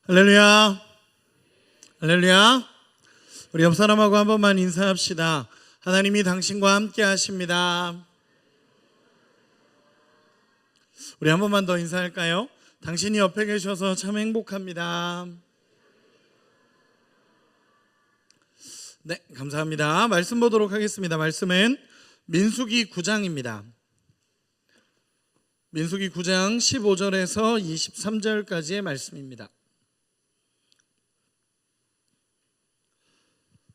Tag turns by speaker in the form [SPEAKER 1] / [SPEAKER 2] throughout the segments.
[SPEAKER 1] 할렐루야, 할렐루야. 우리 옆 사람하고 한 번만 인사합시다. 하나님이 당신과 함께 하십니다. 우리 한 번만 더 인사할까요? 당신이 옆에 계셔서 참 행복합니다. 네, 감사합니다. 말씀 보도록 하겠습니다. 말씀은 민수기 9장입니다. 민수기 9장 15절에서 23절까지의 말씀입니다.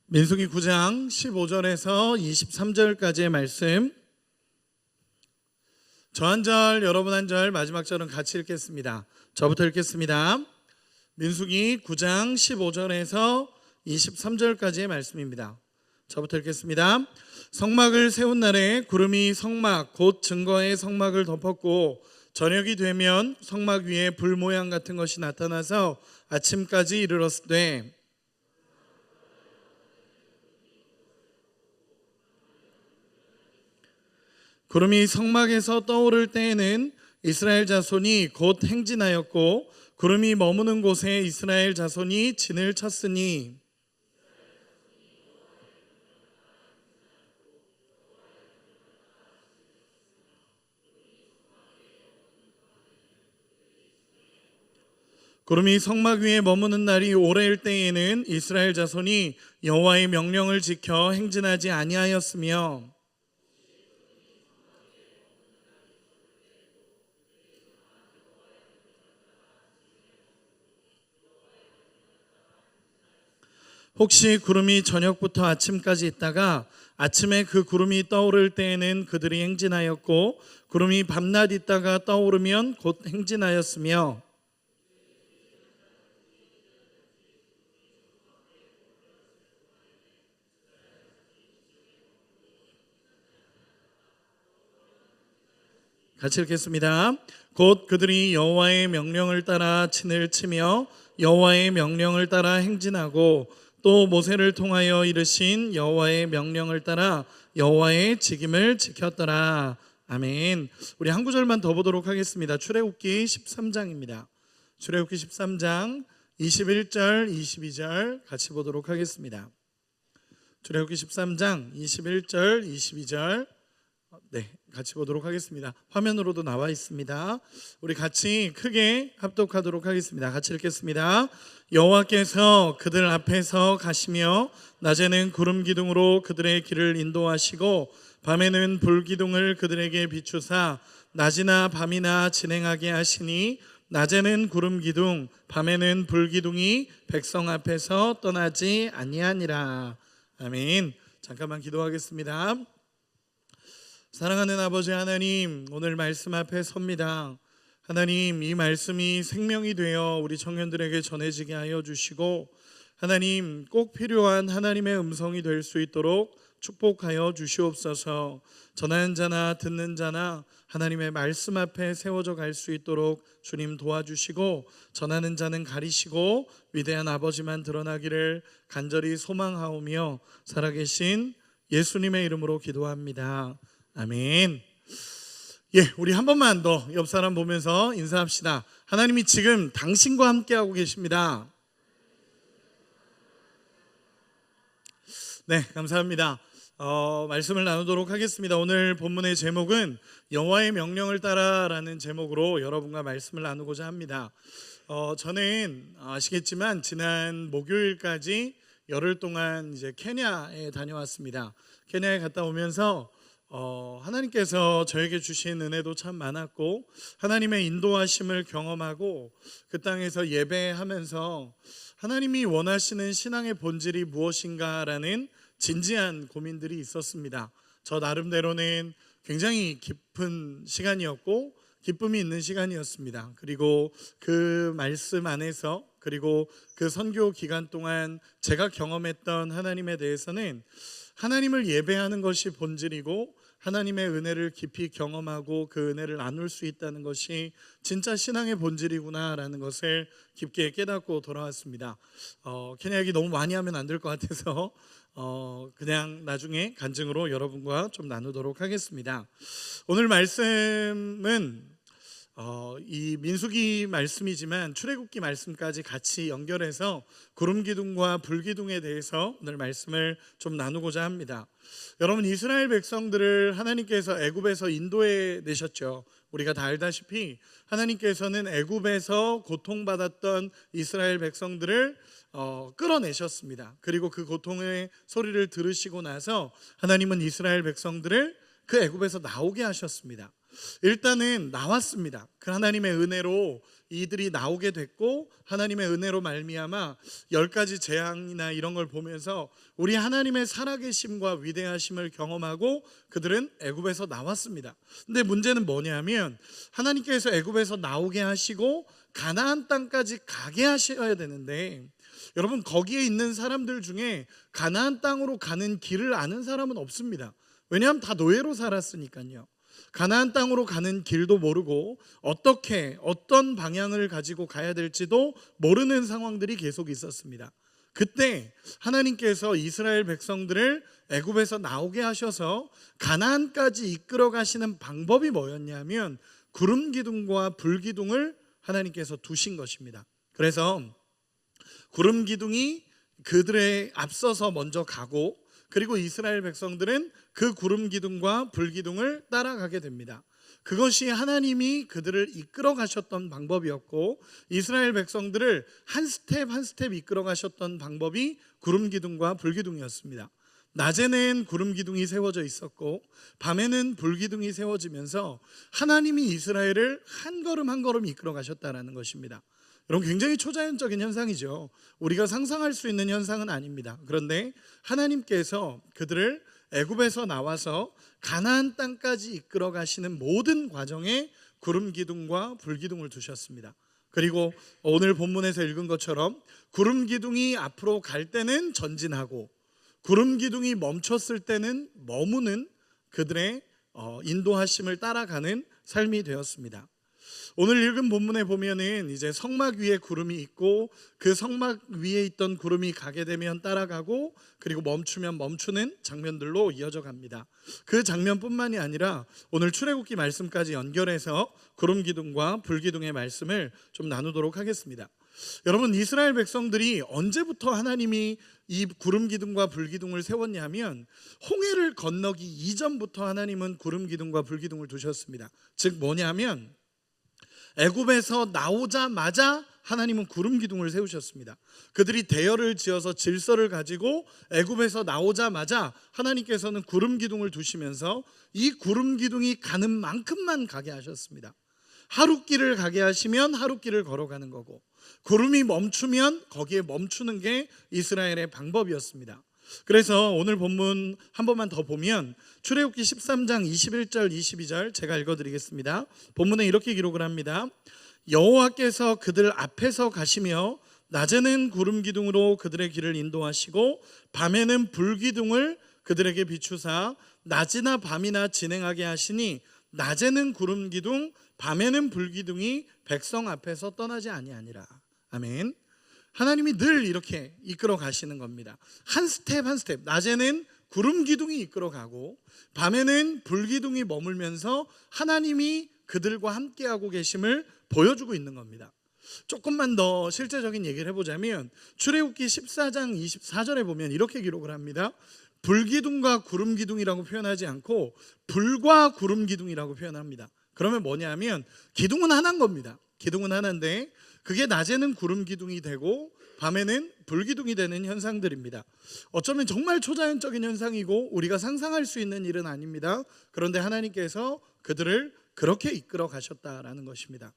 [SPEAKER 1] 민수기 9장 15절에서 23절까지의 말씀, 저 한 절, 여러분 한 절, 마지막 절은 같이 읽겠습니다. 저부터 읽겠습니다. 민수기 9장 15절에서 23절까지의 말씀입니다. 저부터 읽겠습니다. 성막을 세운 날에 구름이 성막 곧 증거의 성막을 덮었고, 저녁이 되면 성막 위에 불 모양 같은 것이 나타나서 아침까지 이르렀으되, 구름이 성막에서 떠오를 때에는 이스라엘 자손이 곧 행진하였고, 구름이 머무는 곳에 이스라엘 자손이 진을 쳤으니, 구름이 성막 위에 머무는 날이 오래일 때에는 이스라엘 자손이 여호와의 명령을 지켜 행진하지 아니하였으며, 혹시 구름이 저녁부터 아침까지 있다가 아침에 그 구름이 떠오를 때에는 그들이 행진하였고, 구름이 밤낮 있다가 떠오르면 곧 행진하였으며, 같이 읽겠습니다. 곧 그들이 여호와의 명령을 따라 진을 치며 여호와의 명령을 따라 행진하고, 또 모세를 통하여 이르신 여호와의 명령을 따라 여호와의 직임을 지켰더라. 아멘. 우리 한 구절만 더 보도록 하겠습니다. 출애굽기 13장입니다. 출애굽기 13장 21절 22절 같이 보도록 하겠습니다. 출애굽기 13장 21절 22절 네, 같이 보도록 하겠습니다. 화면으로도 나와 있습니다. 우리 같이 크게 합독하도록 하겠습니다. 같이 읽겠습니다. 여호와께서 그들 앞에서 가시며 낮에는 구름 기둥으로 그들의 길을 인도하시고 밤에는 불 기둥을 그들에게 비추사 낮이나 밤이나 진행하게 하시니, 낮에는 구름 기둥 밤에는 불 기둥이 백성 앞에서 떠나지 아니하니라. 아멘. 잠깐만 기도하겠습니다. 사랑하는 아버지 하나님, 오늘 말씀 앞에 섭니다. 하나님, 이 말씀이 생명이 되어 우리 청년들에게 전해지게 하여 주시고, 하나님, 꼭 필요한 하나님의 음성이 될 수 있도록 축복하여 주시옵소서. 전하는 자나 듣는 자나 하나님의 말씀 앞에 세워져 갈 수 있도록 주님 도와주시고, 전하는 자는 가리시고 위대한 아버지만 드러나기를 간절히 소망하오며 살아계신 예수님의 이름으로 기도합니다. 아멘. 예, 우리 한 번만 더 옆 사람 보면서 인사합시다. 하나님이 지금 당신과 함께하고 계십니다. 네, 감사합니다. 말씀을 나누도록 하겠습니다. 오늘 본문의 제목은 여호와의 명령을 따라라는 제목으로 여러분과 말씀을 나누고자 합니다. 저는 아시겠지만 지난 목요일까지 열흘 동안 이제 케냐에 다녀왔습니다. 케냐에 갔다 오면서 하나님께서 저에게 주신 은혜도 참 많았고, 하나님의 인도하심을 경험하고 그 땅에서 예배하면서 하나님이 원하시는 신앙의 본질이 무엇인가라는 진지한 고민들이 있었습니다. 저 나름대로는 굉장히 깊은 시간이었고 기쁨이 있는 시간이었습니다. 그리고 그 말씀 안에서, 그리고 그 선교 기간 동안 제가 경험했던 하나님에 대해서는 하나님을 예배하는 것이 본질이고, 하나님의 은혜를 깊이 경험하고 그 은혜를 나눌 수 있다는 것이 진짜 신앙의 본질이구나라는 것을 깊게 깨닫고 돌아왔습니다. 케냐 얘기 너무 많이 하면 안 될 것 같아서 그냥 나중에 간증으로 여러분과 좀 나누도록 하겠습니다. 오늘 말씀은 이 민수기 말씀이지만 출애굽기 말씀까지 같이 연결해서 구름 기둥과 불 기둥에 대해서 오늘 말씀을 좀 나누고자 합니다. 여러분, 이스라엘 백성들을 하나님께서 애굽에서 인도해 내셨죠. 우리가 다 알다시피 하나님께서는 애굽에서 고통받았던 이스라엘 백성들을 끌어내셨습니다. 그리고 그 고통의 소리를 들으시고 나서 하나님은 이스라엘 백성들을 그 애굽에서 나오게 하셨습니다. 일단은 나왔습니다. 그 하나님의 은혜로 이들이 나오게 됐고, 하나님의 은혜로 말미암아 10가지 재앙이나 이런 걸 보면서 우리 하나님의 살아계심과 위대하심을 경험하고 그들은 애굽에서 나왔습니다. 근데 문제는 뭐냐면 하나님께서 애굽에서 나오게 하시고 가나안 땅까지 가게 하셔야 되는데, 여러분, 거기에 있는 사람들 중에 가나안 땅으로 가는 길을 아는 사람은 없습니다. 왜냐하면 다 노예로 살았으니까요. 가나안 땅으로 가는 길도 모르고 어떤 방향을 가지고 가야 될지도 모르는 상황들이 계속 있었습니다. 그때 하나님께서 이스라엘 백성들을 애굽에서 나오게 하셔서 가나안까지 이끌어 가시는 방법이 뭐였냐면 구름 기둥과 불 기둥을 하나님께서 두신 것입니다. 그래서 구름 기둥이 그들의 앞서서 먼저 가고, 그리고 이스라엘 백성들은 그 구름 기둥과 불 기둥을 따라가게 됩니다. 그것이 하나님이 그들을 이끌어 가셨던 방법이었고, 이스라엘 백성들을 한 스텝 한 스텝 이끌어 가셨던 방법이 구름 기둥과 불 기둥이었습니다. 낮에는 구름 기둥이 세워져 있었고 밤에는 불 기둥이 세워지면서 하나님이 이스라엘을 한 걸음 한 걸음 이끌어 가셨다는 것입니다. 여러분, 굉장히 초자연적인 현상이죠. 우리가 상상할 수 있는 현상은 아닙니다. 그런데 하나님께서 그들을 애굽에서 나와서 가나안 땅까지 이끌어 가시는 모든 과정에 구름 기둥과 불 기둥을 두셨습니다. 그리고 오늘 본문에서 읽은 것처럼 구름 기둥이 앞으로 갈 때는 전진하고 구름 기둥이 멈췄을 때는 머무는 그들의 인도하심을 따라가는 삶이 되었습니다. 오늘 읽은 본문에 보면은 이제 성막 위에 구름이 있고 그 성막 위에 있던 구름이 가게 되면 따라가고, 그리고 멈추면 멈추는 장면들로 이어져 갑니다. 그 장면뿐만이 아니라 오늘 출애굽기 말씀까지 연결해서 구름 기둥과 불 기둥의 말씀을 좀 나누도록 하겠습니다. 여러분, 이스라엘 백성들이 언제부터 하나님이 이 구름 기둥과 불 기둥을 세웠냐면 홍해를 건너기 이전부터 하나님은 구름 기둥과 불 기둥을 두셨습니다. 즉 뭐냐면 애굽에서 나오자마자 하나님은 구름 기둥을 세우셨습니다. 그들이 대열을 지어서 질서를 가지고 애굽에서 나오자마자 하나님께서는 구름 기둥을 두시면서 이 구름 기둥이 가는 만큼만 가게 하셨습니다. 하룻길을 가게 하시면 하룻길을 걸어가는 거고, 구름이 멈추면 거기에 멈추는 게 이스라엘의 방법이었습니다. 그래서 오늘 본문 한 번만 더 보면 출애굽기 13장 21절 22절 제가 읽어드리겠습니다. 본문에 이렇게 기록을 합니다. 여호와께서 그들 앞에서 가시며 낮에는 구름 기둥으로 그들의 길을 인도하시고 밤에는 불 기둥을 그들에게 비추사 낮이나 밤이나 진행하게 하시니 낮에는 구름 기둥 밤에는 불 기둥이 백성 앞에서 떠나지 아니하니라. 아멘. 하나님이 늘 이렇게 이끌어 가시는 겁니다. 한 스텝 한 스텝. 낮에는 구름 기둥이 이끌어 가고 밤에는 불 기둥이 머물면서 하나님이 그들과 함께하고 계심을 보여주고 있는 겁니다. 조금만 더 실제적인 얘기를 해보자면 출애굽기 14장 24절에 보면 이렇게 기록을 합니다. 불 기둥과 구름 기둥이라고 표현하지 않고 불과 구름 기둥이라고 표현합니다. 그러면 뭐냐면 기둥은 하나인 겁니다. 기둥은 하나인데 그게 낮에는 구름 기둥이 되고 밤에는 불 기둥이 되는 현상들입니다. 어쩌면 정말 초자연적인 현상이고 우리가 상상할 수 있는 일은 아닙니다. 그런데 하나님께서 그들을 그렇게 이끌어 가셨다라는 것입니다.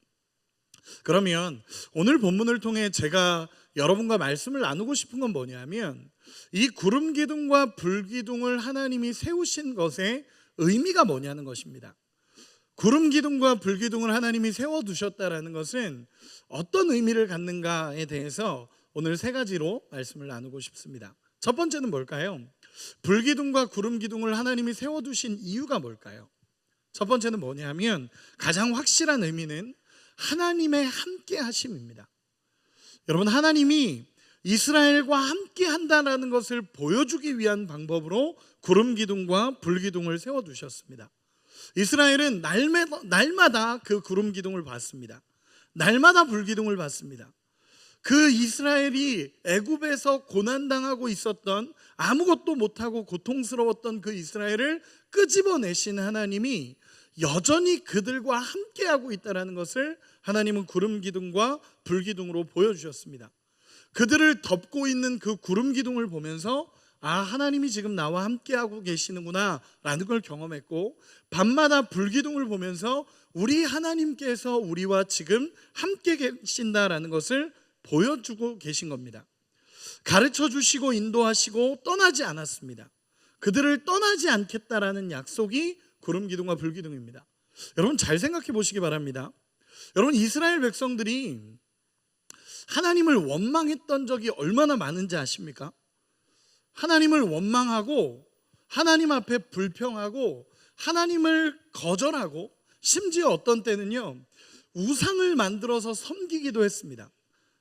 [SPEAKER 1] 그러면 오늘 본문을 통해 제가 여러분과 말씀을 나누고 싶은 건 뭐냐면 이 구름 기둥과 불 기둥을 하나님이 세우신 것의 의미가 뭐냐는 것입니다. 구름 기둥과 불 기둥을 하나님이 세워두셨다라는 것은 어떤 의미를 갖는가에 대해서 오늘 세 가지로 말씀을 나누고 싶습니다. 첫 번째는 뭘까요? 불 기둥과 구름 기둥을 하나님이 세워두신 이유가 뭘까요? 첫 번째는 뭐냐면 가장 확실한 의미는 하나님의 함께 하심입니다. 여러분, 하나님이 이스라엘과 함께 한다는 것을 보여주기 위한 방법으로 구름 기둥과 불 기둥을 세워두셨습니다. 이스라엘은 날마다 그 구름 기둥을 봤습니다. 날마다 불기둥을 봤습니다. 그 이스라엘이 애굽에서 고난당하고 있었던, 아무것도 못하고 고통스러웠던 그 이스라엘을 끄집어내신 하나님이 여전히 그들과 함께하고 있다는 것을 하나님은 구름 기둥과 불기둥으로 보여주셨습니다. 그들을 덮고 있는 그 구름 기둥을 보면서 하나님이 지금 나와 함께하고 계시는구나 라는 걸 경험했고, 밤마다 불기둥을 보면서 우리 하나님께서 우리와 지금 함께 계신다라는 것을 보여주고 계신 겁니다. 가르쳐 주시고 인도하시고 떠나지 않았습니다. 그들을 떠나지 않겠다라는 약속이 구름 기둥과 불기둥입니다. 여러분 잘 생각해 보시기 바랍니다. 여러분, 이스라엘 백성들이 하나님을 원망했던 적이 얼마나 많은지 아십니까? 하나님을 원망하고 하나님 앞에 불평하고 하나님을 거절하고, 심지어 어떤 때는요 우상을 만들어서 섬기기도 했습니다.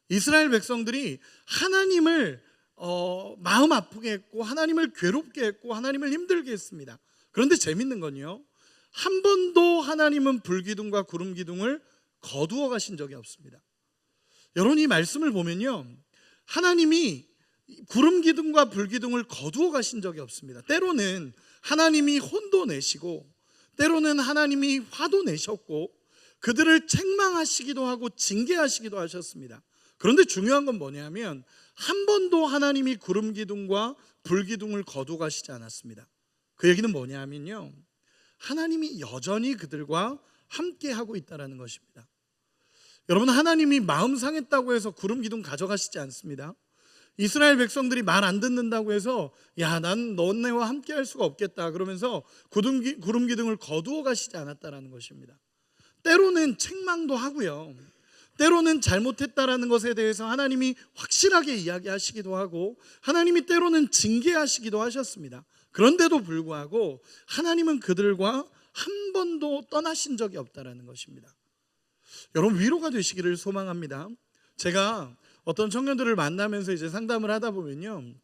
[SPEAKER 1] 이스라엘 백성들이 하나님을 마음 아프게 했고, 하나님을 괴롭게 했고, 하나님을 힘들게 했습니다. 그런데 재밌는 건요, 한 번도 하나님은 불기둥과 구름 기둥을 거두어 가신 적이 없습니다. 여러분, 이 말씀을 보면요, 하나님이 구름 기둥과 불기둥을 거두어 가신 적이 없습니다. 때로는 하나님이 혼도 내시고, 때로는 하나님이 화도 내셨고, 그들을 책망하시기도 하고 징계하시기도 하셨습니다. 그런데 중요한 건 뭐냐면, 한 번도 하나님이 구름 기둥과 불기둥을 거두어 가시지 않았습니다. 그 얘기는 뭐냐면요, 하나님이 여전히 그들과 함께 하고 있다는 것입니다. 여러분, 하나님이 마음 상했다고 해서 구름 기둥 가져가시지 않습니다. 이스라엘 백성들이 말 안 듣는다고 해서 난 너네와 함께 할 수가 없겠다 그러면서 구름 기둥을 거두어 가시지 않았다는 것입니다. 때로는 책망도 하고요, 때로는 잘못했다라는 것에 대해서 하나님이 확실하게 이야기하시기도 하고, 하나님이 때로는 징계하시기도 하셨습니다. 그런데도 불구하고 하나님은 그들과 한 번도 떠나신 적이 없다는 것입니다. 여러분, 위로가 되시기를 소망합니다. 제가 어떤 청년들을 만나면서 이제 상담을 하다 보면요,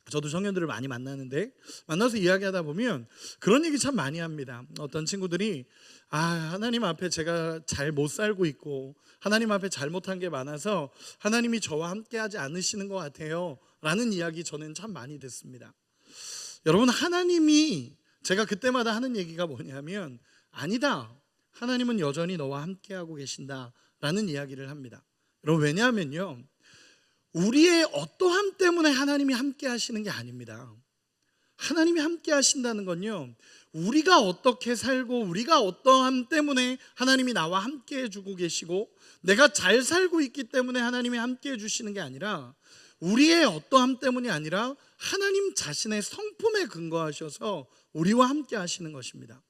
[SPEAKER 1] 저도 청년들을 많이 만나는데, 만나서 이야기하다 보면 그런 얘기 참 많이 합니다. 어떤 친구들이 하나님 앞에 제가 잘 못 살고 있고, 하나님 앞에 잘못한 게 많아서 하나님이 저와 함께 하지 않으시는 것 같아요 라는 이야기 저는 참 많이 듣습니다. 여러분, 하나님이, 제가 그때마다 하는 얘기가 뭐냐면, 아니다, 하나님은 여전히 너와 함께하고 계신다라는 이야기를 합니다. 여러분, 왜냐하면요, 우리의 어떠함 때문에 하나님이 함께 하시는 게 아닙니다. 하나님이 함께 하신다는 건요, 우리가 어떻게 살고 우리가 어떠함 때문에 하나님이 나와 함께 해주고 계시고, 내가 잘 살고 있기 때문에 하나님이 함께 해주시는 게 아니라, 우리의 어떠함 때문이 아니라 하나님 자신의 성품에 근거하셔서 우리와 함께 하시는 것입니다.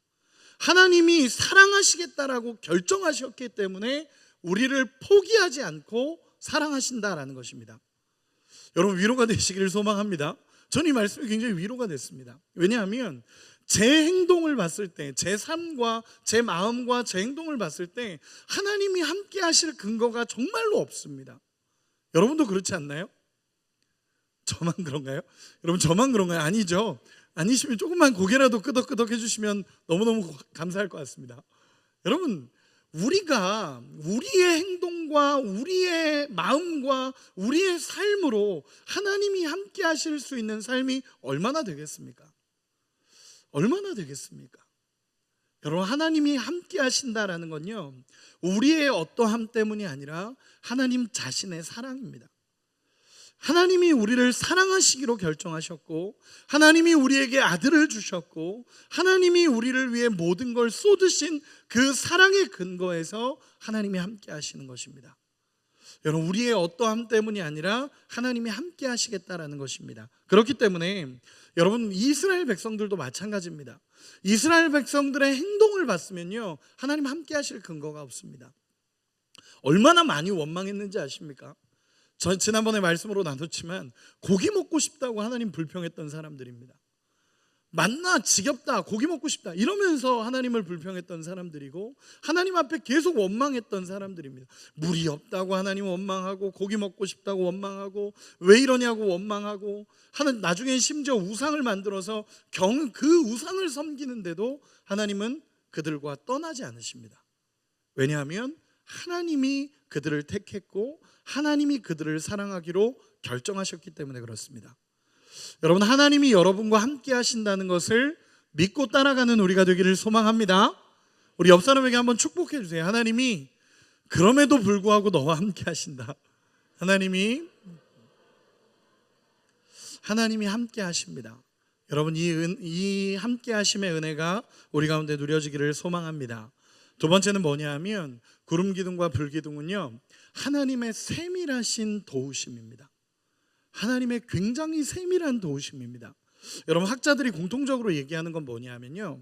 [SPEAKER 1] 하나님이 사랑하시겠다라고 결정하셨기 때문에 우리를 포기하지 않고 사랑하신다라는 것입니다. 여러분, 위로가 되시기를 소망합니다. 저는 이 말씀이 굉장히 위로가 됐습니다. 왜냐하면 제 행동을 봤을 때, 제 삶과 제 마음과 제 행동을 봤을 때 하나님이 함께 하실 근거가 정말로 없습니다. 여러분도 그렇지 않나요? 저만 그런가요? 여러분, 저만 그런가요? 아니죠. 아니시면 조금만 고개라도 끄덕끄덕 해주시면 너무너무 감사할 것 같습니다. 여러분, 우리가 우리의 행동과 우리의 마음과 우리의 삶으로 하나님이 함께 하실 수 있는 삶이 얼마나 되겠습니까? 얼마나 되겠습니까? 여러분, 하나님이 함께 하신다라는 건요, 우리의 어떠함 때문이 아니라 하나님 자신의 사랑입니다. 하나님이 우리를 사랑하시기로 결정하셨고, 하나님이 우리에게 아들을 주셨고, 하나님이 우리를 위해 모든 걸 쏟으신 그 사랑의 근거에서 하나님이 함께 하시는 것입니다. 여러분, 우리의 어떠함 때문이 아니라 하나님이 함께 하시겠다라는 것입니다. 그렇기 때문에 여러분, 이스라엘 백성들도 마찬가지입니다. 이스라엘 백성들의 행동을 봤으면요, 하나님 함께 하실 근거가 없습니다. 얼마나 많이 원망했는지 아십니까? 저 지난번에 말씀으로 나눴지만, 고기 먹고 싶다고 하나님 불평했던 사람들입니다. 만나 지겹다, 고기 먹고 싶다 이러면서 하나님을 불평했던 사람들이고, 하나님 앞에 계속 원망했던 사람들입니다. 물이 없다고 하나님 원망하고, 고기 먹고 싶다고 원망하고, 왜 이러냐고 원망하고, 나중에 심지어 우상을 만들어서 그 우상을 섬기는데도 하나님은 그들과 떠나지 않으십니다. 왜냐하면 하나님이 그들을 택했고 하나님이 그들을 사랑하기로 결정하셨기 때문에 그렇습니다. 여러분, 하나님이 여러분과 함께 하신다는 것을 믿고 따라가는 우리가 되기를 소망합니다. 우리 옆 사람에게 한번 축복해 주세요. 하나님이 그럼에도 불구하고 너와 함께 하신다. 하나님이 함께 하십니다. 여러분, 이 함께 하심의 은혜가 우리 가운데 누려지기를 소망합니다. 두 번째는 뭐냐 하면 구름 기둥과 불 기둥은요, 하나님의 세밀하신 도우심입니다. 하나님의 굉장히 세밀한 도우심입니다. 여러분, 학자들이 공통적으로 얘기하는 건 뭐냐 하면요,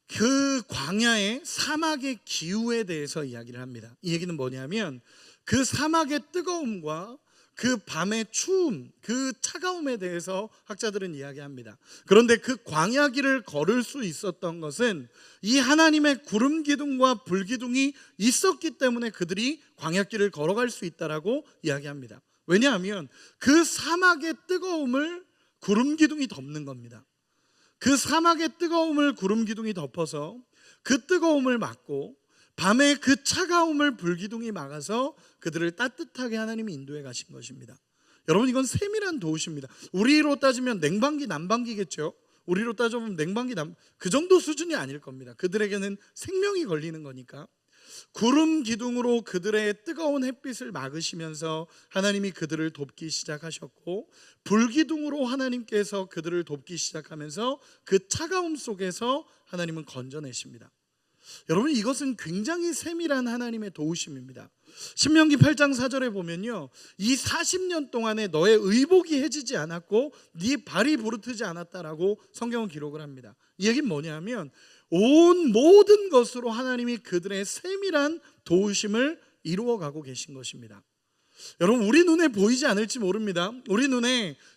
[SPEAKER 1] 그 광야의 사막의 기후에 대해서 이야기를 합니다. 이 얘기는 뭐냐면 그 사막의 뜨거움과 그 밤의 추움, 그 차가움에 대해서 학자들은 이야기합니다. 그런데 그 광야 길을 걸을 수 있었던 것은 이 하나님의 구름 기둥과 불 기둥이 있었기 때문에 그들이 광야 길을 걸어갈 수 있다라고 이야기합니다. 왜냐하면 그 사막의 뜨거움을 구름 기둥이 덮는 겁니다. 그 사막의 뜨거움을 구름 기둥이 덮어서 그 뜨거움을 막고 밤에 그 차가움을 불 기둥이 막아서 그들을 따뜻하게 하나님이 인도해 가신 것입니다. 여러분, 이건 세밀한 도우십니다. 우리로 따지면 냉방기 난방기겠죠. 우리로 따져보면 냉방기 그 정도 수준이 아닐 겁니다. 그들에게는 생명이 걸리는 거니까. 구름 기둥으로 그들의 뜨거운 햇빛을 막으시면서 하나님이 그들을 돕기 시작하셨고, 불 기둥으로 하나님께서 그들을 돕기 시작하면서 그 차가움 속에서 하나님은 건져내십니다. 여러분, 이것은 굉장히 세밀한 하나님의 도우심입니다. 신명기 8장 4절에 보면요, 이 40년 동안에 너의 의복이 해지지 않았고 네 발이 부르트지 않았다라고 성경은 기록을 합니다. 이 얘기는 뭐냐면 온 모든 것으로 하나님이 그들의 세밀한 도우심을 이루어가고 계신 것입니다. 여러분, 우리 눈에 보이지 않을지 모릅니다.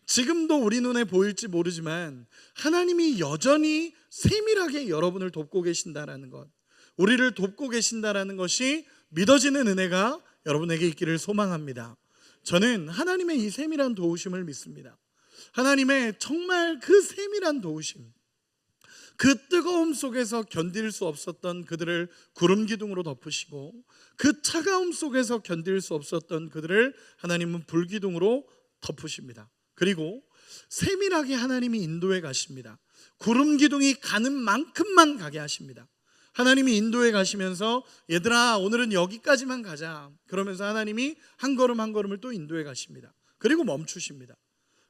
[SPEAKER 1] 지금도 우리 눈에 보일지 모르지만 하나님이 여전히 세밀하게 여러분을 돕고 계신다라는 것, 우리를 돕고 계신다라는 것이 믿어지는 은혜가 여러분에게 있기를 소망합니다. 저는 하나님의 이 세밀한 도우심을 믿습니다. 하나님의 정말 그 세밀한 도우심, 그 뜨거움 속에서 견딜 수 없었던 그들을 구름 기둥으로 덮으시고, 그 차가움 속에서 견딜 수 없었던 그들을 하나님은 불 기둥으로 덮으십니다. 그리고 세밀하게 하나님이 인도해 가십니다. 구름 기둥이 가는 만큼만 가게 하십니다. 하나님이 인도해 가시면서 얘들아, 오늘은 여기까지만 가자. 그러면서 하나님이 한 걸음 한 걸음을 또 인도해 가십니다. 그리고 멈추십니다.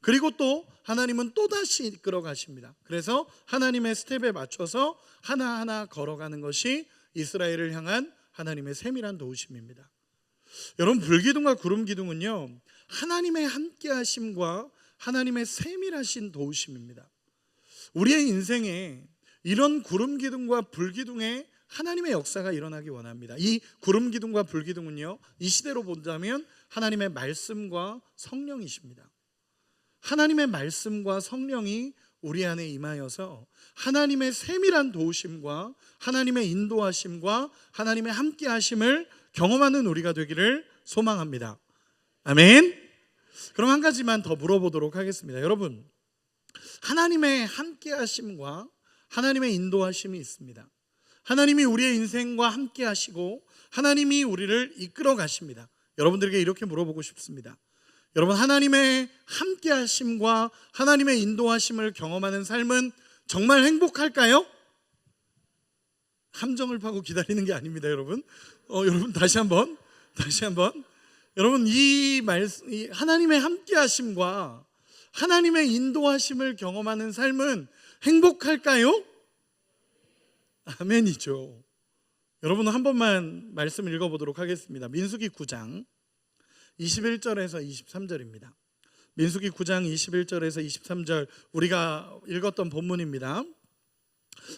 [SPEAKER 1] 그리고 또 하나님은 또다시 이끌어 가십니다. 그래서 하나님의 스텝에 맞춰서 하나하나 걸어가는 것이 이스라엘을 향한 하나님의 세밀한 도우심입니다. 여러분, 불기둥과 구름기둥은요, 하나님의 함께하심과 하나님의 세밀하신 도우심입니다. 우리의 인생에 이런 구름기둥과 불기둥의 하나님의 역사가 일어나기 원합니다. 이 구름기둥과 불기둥은요, 이 시대로 본다면 하나님의 말씀과 성령이십니다. 하나님의 말씀과 성령이 우리 안에 임하여서 하나님의 세밀한 도우심과 하나님의 인도하심과 하나님의 함께하심을 경험하는 우리가 되기를 소망합니다. 아멘. 그럼 한 가지만 더 물어보도록 하겠습니다. 여러분, 하나님의 함께하심과 하나님의 인도하심이 있습니다. 하나님이 우리의 인생과 함께하시고 하나님이 우리를 이끌어 가십니다. 여러분들에게 이렇게 물어보고 싶습니다. 여러분, 하나님의 함께하심과 하나님의 인도하심을 경험하는 삶은 정말 행복할까요? 함정을 파고 기다리는 게 아닙니다, 여러분. 여러분, 다시 한번 여러분, 이 하나님의 함께하심과 하나님의 인도하심을 경험하는 삶은 행복할까요? 아멘이죠. 여러분, 한 번만 말씀을 읽어보도록 하겠습니다. 민수기 9장 21절에서 23절입니다. 민수기 9장 21절에서 23절, 우리가 읽었던 본문입니다.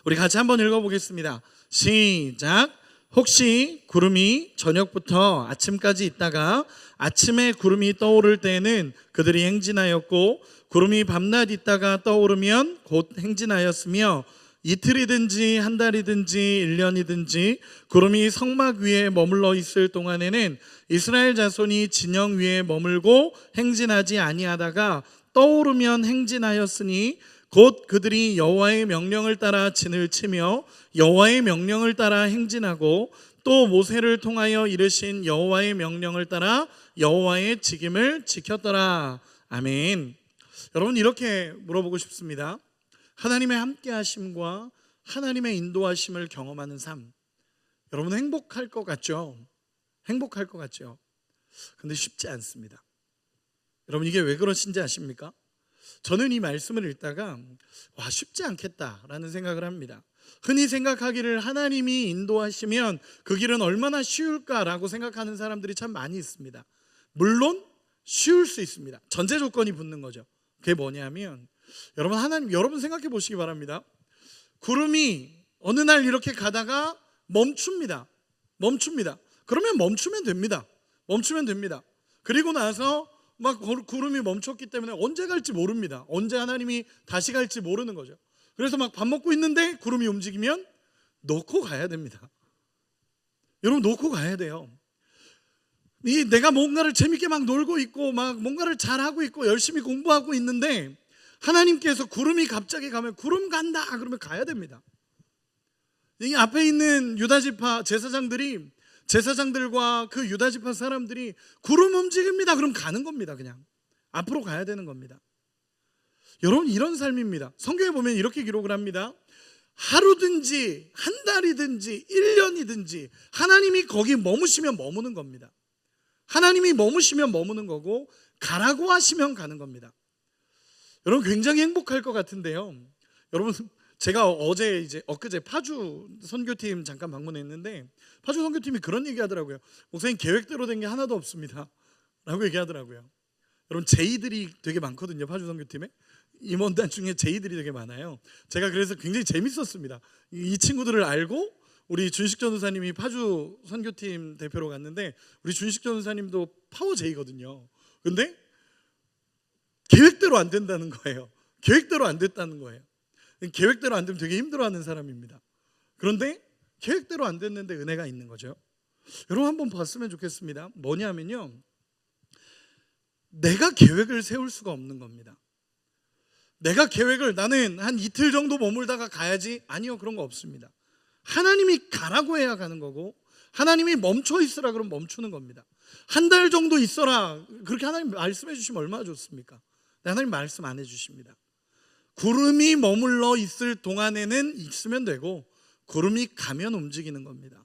[SPEAKER 1] 우리 같이 한번 읽어보겠습니다. 시작. 혹시 구름이 저녁부터 아침까지 있다가 아침에 구름이 떠오를 때에는 그들이 행진하였고, 구름이 밤낮 있다가 떠오르면 곧 행진하였으며, 이틀이든지 한 달이든지 1년이든지 구름이 성막 위에 머물러 있을 동안에는 이스라엘 자손이 진영 위에 머물고 행진하지 아니하다가 떠오르면 행진하였으니, 곧 그들이 여호와의 명령을 따라 진을 치며 여호와의 명령을 따라 행진하고 또 모세를 통하여 이르신 여호와의 명령을 따라 여호와의 직임을 지켰더라. 아멘. 여러분, 이렇게 물어보고 싶습니다. 하나님의 함께하심과 하나님의 인도하심을 경험하는 삶, 여러분 행복할 것 같죠? 행복할 것 같죠? 근데 쉽지 않습니다. 여러분, 이게 왜 그러신지 아십니까? 저는 이 말씀을 읽다가 쉽지 않겠다라는 생각을 합니다. 흔히 생각하기를 하나님이 인도하시면 그 길은 얼마나 쉬울까라고 생각하는 사람들이 참 많이 있습니다. 물론 쉬울 수 있습니다. 전제 조건이 붙는 거죠. 그게 뭐냐면, 여러분 생각해 보시기 바랍니다. 구름이 어느 날 이렇게 가다가 멈춥니다. 그러면 멈추면 됩니다. 그리고 나서 막 구름이 멈췄기 때문에 언제 갈지 모릅니다. 언제 하나님이 다시 갈지 모르는 거죠. 그래서 막 밥 먹고 있는데 구름이 움직이면 놓고 가야 됩니다. 여러분, 놓고 가야 돼요. 내가 뭔가를 재밌게 막 놀고 있고 막 뭔가를 잘하고 있고 열심히 공부하고 있는데 하나님께서 구름이 갑자기 가면 구름 간다 그러면 가야 됩니다. 이 앞에 있는 유다지파 제사장들과 그 유다지파 사람들이 구름 움직입니다 그럼 가는 겁니다. 그냥 앞으로 가야 되는 겁니다. 여러분, 이런 삶입니다. 성경에 보면 이렇게 기록을 합니다. 하루든지 한 달이든지 1년이든지 하나님이 거기 머무시면 머무는 겁니다. 하나님이 머무시면 머무는 거고 가라고 하시면 가는 겁니다. 여러분, 굉장히 행복할 것 같은데요. 여러분, 제가 엊그제 파주 선교팀 잠깐 방문했는데 파주 선교팀이 그런 얘기 하더라고요. 목사님, 계획대로 된 게 하나도 없습니다 라고 얘기하더라고요. 여러분, 제의들이 되게 많거든요. 파주 선교팀에 임원단 중에 제의들이 되게 많아요. 제가 그래서 굉장히 재밌었습니다. 이 친구들을 알고 우리 준식 전도사님이 파주 선교팀 대표로 갔는데 우리 준식 전도사님도 파워 제이거든요. 근데 계획대로 안 된다는 거예요. 계획대로 안 됐다는 거예요. 계획대로 안 되면 되게 힘들어하는 사람입니다. 그런데 계획대로 안 됐는데 은혜가 있는 거죠. 여러분, 한번 봤으면 좋겠습니다. 뭐냐면요, 내가 계획을 세울 수가 없는 겁니다. 내가 계획을 나는 한 이틀 정도 머물다가 가야지, 아니요, 그런 거 없습니다. 하나님이 가라고 해야 가는 거고 하나님이 멈춰 있으라 그러면 멈추는 겁니다. 한 달 정도 있어라 그렇게 하나님 말씀해 주시면 얼마나 좋습니까? 하나님 말씀 안 해주십니다. 구름이 머물러 있을 동안에는 있으면 되고 구름이 가면 움직이는 겁니다.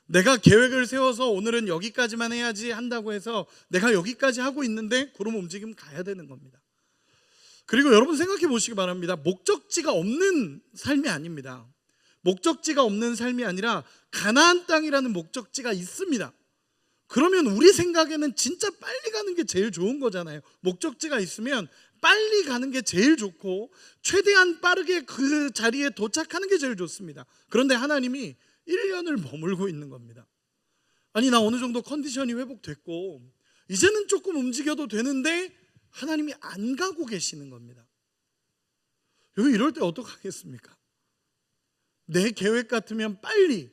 [SPEAKER 1] 내가 계획을 세워서 오늘은 여기까지만 해야지 한다고 해서 내가 여기까지 하고 있는데 구름 움직이면 가야 되는 겁니다. 그리고 여러분 생각해 보시기 바랍니다. 목적지가 없는 삶이 아닙니다. 목적지가 없는 삶이 아니라 가나안 땅이라는 목적지가 있습니다. 그러면 우리 생각에는 진짜 빨리 가는 게 제일 좋은 거잖아요. 목적지가 있으면 빨리 가는 게 제일 좋고 최대한 빠르게 그 자리에 도착하는 게 제일 좋습니다. 그런데 하나님이 1년을 머물고 있는 겁니다. 아니, 나 어느 정도 컨디션이 회복됐고 이제는 조금 움직여도 되는데 하나님이 안 가고 계시는 겁니다. 여러분, 이럴 때 어떡하겠습니까? 내 계획 같으면 빨리,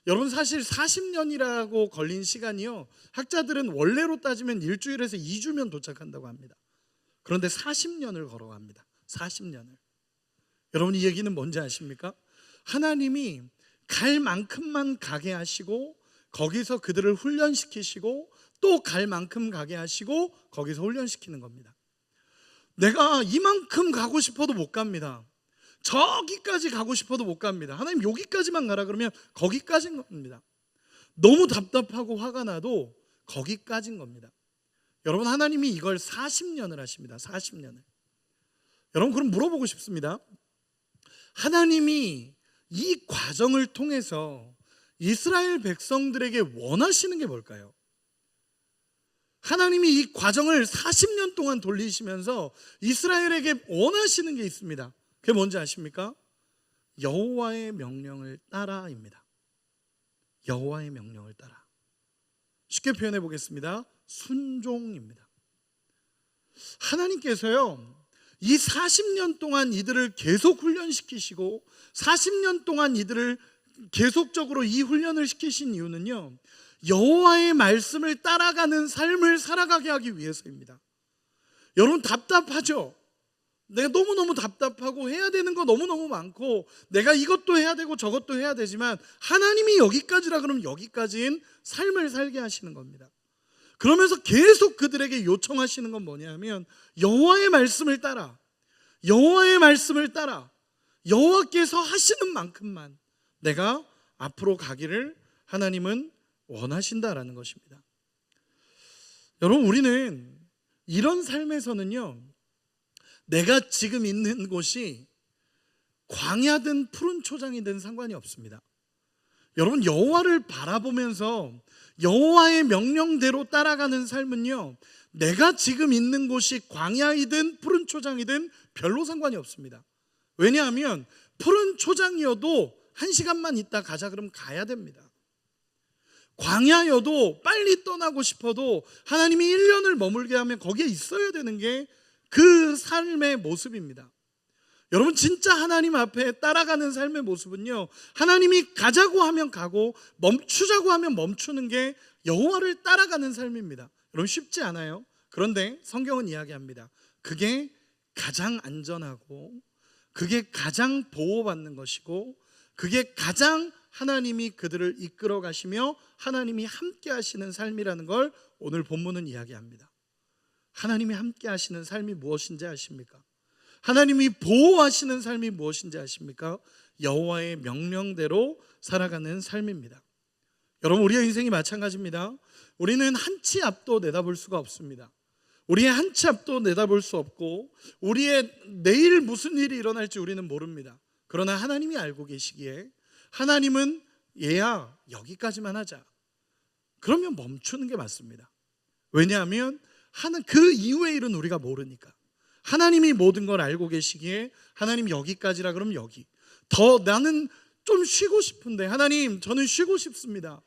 [SPEAKER 1] 여러분 사실 40년이라고 걸린 시간이요, 학자들은 원래로 따지면 일주일에서 2주면 도착한다고 합니다. 그런데 40년을 걸어갑니다. 40년을. 여러분, 이 얘기는 뭔지 아십니까? 하나님이 갈 만큼만 가게 하시고 거기서 그들을 훈련시키시고 또 갈 만큼 가게 하시고 거기서 훈련시키는 겁니다. 내가 이만큼 가고 싶어도 못 갑니다. 저기까지 가고 싶어도 못 갑니다. 하나님 여기까지만 가라 그러면 거기까지인 겁니다. 너무 답답하고 화가 나도 거기까지인 겁니다. 여러분, 하나님이 이걸 40년을 하십니다. 40년을. 여러분, 그럼 물어보고 싶습니다. 하나님이 이 과정을 통해서 이스라엘 백성들에게 원하시는 게 뭘까요? 하나님이 이 과정을 40년 동안 돌리시면서 이스라엘에게 원하시는 게 있습니다. 그게 뭔지 아십니까? 여호와의 명령을 따라입니다. 여호와의 명령을 따라. 쉽게 표현해 보겠습니다. 순종입니다. 하나님께서요, 이 40년 동안 이들을 계속 훈련시키시고 40년 동안 이들을 계속적으로 이 훈련을 시키신 이유는요, 여호와의 말씀을 따라가는 삶을 살아가게 하기 위해서입니다. 여러분, 답답하죠? 내가 너무너무 답답하고 해야 되는 거 너무너무 많고 내가 이것도 해야 되고 저것도 해야 되지만 하나님이 여기까지라 그러면 여기까지인 삶을 살게 하시는 겁니다. 그러면서 계속 그들에게 요청하시는 건 뭐냐면 여호와의 말씀을 따라, 여호와의 말씀을 따라, 여호와께서 하시는 만큼만 내가 앞으로 가기를 하나님은 원하신다라는 것입니다. 여러분, 우리는 이런 삶에서는요, 내가 지금 있는 곳이 광야든 푸른 초장이든 상관이 없습니다. 여러분, 여호와를 바라보면서 여호와의 명령대로 따라가는 삶은요, 내가 지금 있는 곳이 광야이든 푸른 초장이든 별로 상관이 없습니다. 왜냐하면 푸른 초장이어도 1시간만 있다 가자 그러면 가야 됩니다. 광야여도 빨리 떠나고 싶어도 하나님이 1년을 머물게 하면 거기에 있어야 되는 게 그 삶의 모습입니다. 여러분, 진짜 하나님 앞에 따라가는 삶의 모습은요, 하나님이 가자고 하면 가고 멈추자고 하면 멈추는 게 여호와를 따라가는 삶입니다. 여러분, 쉽지 않아요. 그런데 성경은 이야기합니다. 그게 가장 안전하고 그게 가장 보호받는 것이고 그게 가장 하나님이 그들을 이끌어 가시며 하나님이 함께 하시는 삶이라는 걸 오늘 본문은 이야기합니다. 하나님이 함께 하시는 삶이 무엇인지 아십니까? 하나님이 보호하시는 삶이 무엇인지 아십니까? 여호와의 명령대로 살아가는 삶입니다. 여러분, 우리의 인생이 마찬가지입니다. 우리는 한 치 앞도 내다볼 수가 없습니다. 우리의 한 치 앞도 내다볼 수 없고 우리의 내일 무슨 일이 일어날지 우리는 모릅니다. 그러나 하나님이 알고 계시기에 하나님은 얘야 여기까지만 하자, 그러면 멈추는 게 맞습니다. 왜냐하면 그 이후의 일은 우리가 모르니까. 하나님이 모든 걸 알고 계시기에 하나님 여기까지라 그러면 여기, 더 나는 좀 쉬고 싶은데 하나님 저는 쉬고 싶습니다,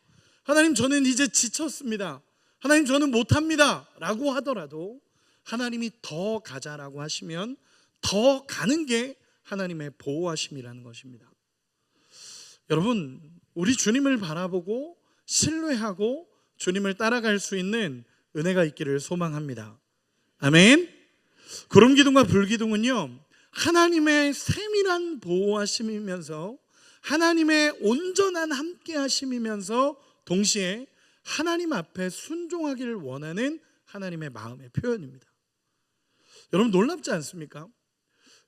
[SPEAKER 1] 하나님 저는 이제 지쳤습니다, 하나님 저는 못합니다 라고 하더라도 하나님이 더 가자라고 하시면 더 가는 게 하나님의 보호하심이라는 것입니다. 여러분, 우리 주님을 바라보고 신뢰하고 주님을 따라갈 수 있는 은혜가 있기를 소망합니다. 아멘. 구름기둥과 불기둥은요, 하나님의 세밀한 보호하심이면서 하나님의 온전한 함께하심이면서 동시에 하나님 앞에 순종하기를 원하는 하나님의 마음의 표현입니다. 여러분, 놀랍지 않습니까?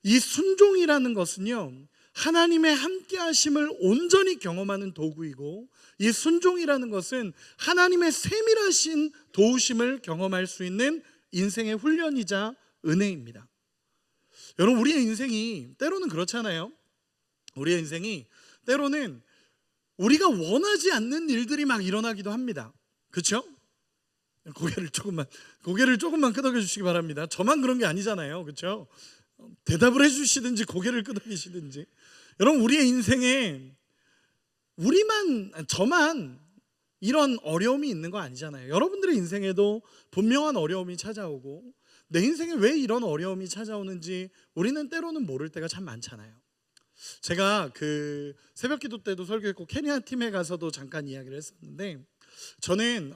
[SPEAKER 1] 이 순종이라는 것은요, 하나님의 함께하심을 온전히 경험하는 도구이고 이 순종이라는 것은 하나님의 세밀하신 도우심을 경험할 수 있는 인생의 훈련이자 은혜입니다. 여러분, 우리의 인생이 때로는 그렇잖아요. 우리의 인생이 때로는 우리가 원하지 않는 일들이 막 일어나기도 합니다. 그렇죠? 고개를 조금만 끄덕여 주시기 바랍니다. 저만 그런 게 아니잖아요. 그렇죠? 대답을 해주시든지 고개를 끄덕이시든지. 여러분, 우리의 인생에 저만 이런 어려움이 있는 거 아니잖아요. 여러분들의 인생에도 분명한 어려움이 찾아오고 내 인생에 왜 이런 어려움이 찾아오는지 우리는 때로는 모를 때가 참 많잖아요. 제가 그 새벽기도 때도 설교했고 케냐 팀에 가서도 잠깐 이야기를 했었는데, 저는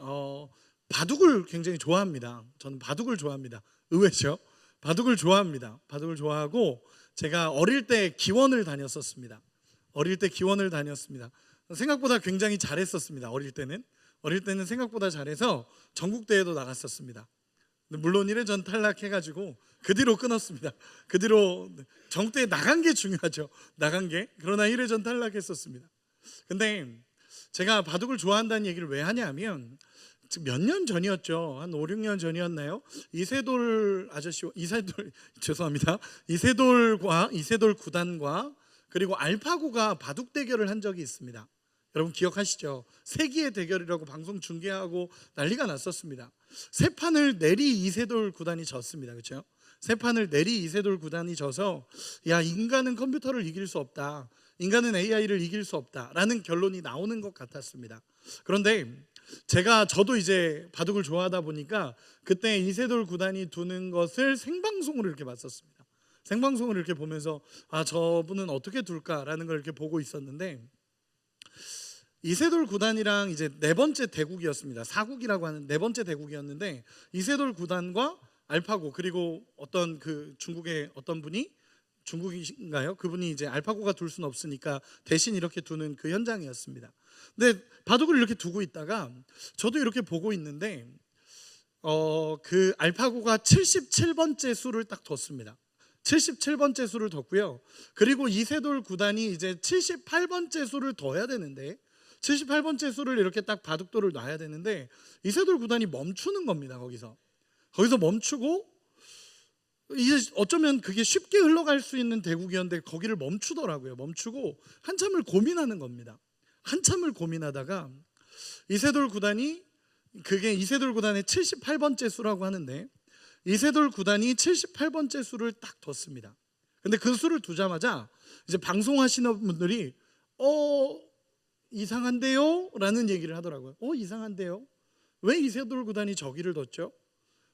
[SPEAKER 1] 바둑을 굉장히 좋아합니다. 저는 바둑을 좋아합니다. 의외죠? 바둑을 좋아합니다. 바둑을 좋아하고 제가 어릴 때 기원을 다녔었습니다. 생각보다 굉장히 잘했었습니다. 어릴 때는 생각보다 잘해서 전국대회도 나갔었습니다. 물론 1회전 탈락해가지고 그 뒤로 끊었습니다. 그 뒤로 전국대회 나간 게 중요하죠. 그러나 1회전 탈락했었습니다. 근데 제가 바둑을 좋아한다는 얘기를 왜 하냐면, 몇 년 전이었죠. 한 5, 6년 전이었나요? 이세돌 구단과 그리고 알파고가 바둑 대결을 한 적이 있습니다. 여러분 기억하시죠? 세기의 대결이라고 방송 중계하고 난리가 났었습니다. 세 판을 내리 이세돌 구단이 졌습니다. 그렇죠? 세 판을 내리 이세돌 구단이 져서 야, 인간은 컴퓨터를 이길 수 없다, 인간은 AI를 이길 수 없다라는 결론이 나오는 것 같았습니다. 그런데 저도 이제 바둑을 좋아하다 보니까 그때 이세돌 구단이 두는 것을 생방송으로 이렇게 봤었습니다. 생방송을 이렇게 보면서 저분은 어떻게 둘까라는 걸 이렇게 보고 있었는데, 이세돌 구단이랑 이제 네 번째 대국이었습니다. 사국이라고 하는 네 번째 대국이었는데 이세돌 구단과 알파고, 그리고 어떤 그 중국의 어떤 분이, 중국이신가요? 그분이 이제 알파고가 둘 수는 없으니까 대신 이렇게 두는 그 현장이었습니다. 근데 바둑을 이렇게 두고 있다가 저도 이렇게 보고 있는데 그 알파고가 77번째 수를 딱 뒀습니다. 77번째 수를 뒀고요. 그리고 이세돌 구단이 이제 78번째 수를 둬야 되는데, 78번째 수를 이렇게 딱 바둑돌을 놔야 되는데 이세돌 구단이 멈추는 겁니다. 거기서 멈추고, 이제 어쩌면 그게 쉽게 흘러갈 수 있는 대국이었는데 거기를 멈추더라고요. 멈추고 한참을 고민하는 겁니다. 한참을 고민하다가 이세돌 구단이, 그게 이세돌 구단의 78번째 수라고 하는데, 이세돌 구단이 78번째 수를 딱 뒀습니다. 근데 그 수를 두자마자 이제 방송하시는 분들이 이상한데요? 라는 얘기를 하더라고요. 이상한데요? 왜 이세돌 구단이 저기를 뒀죠?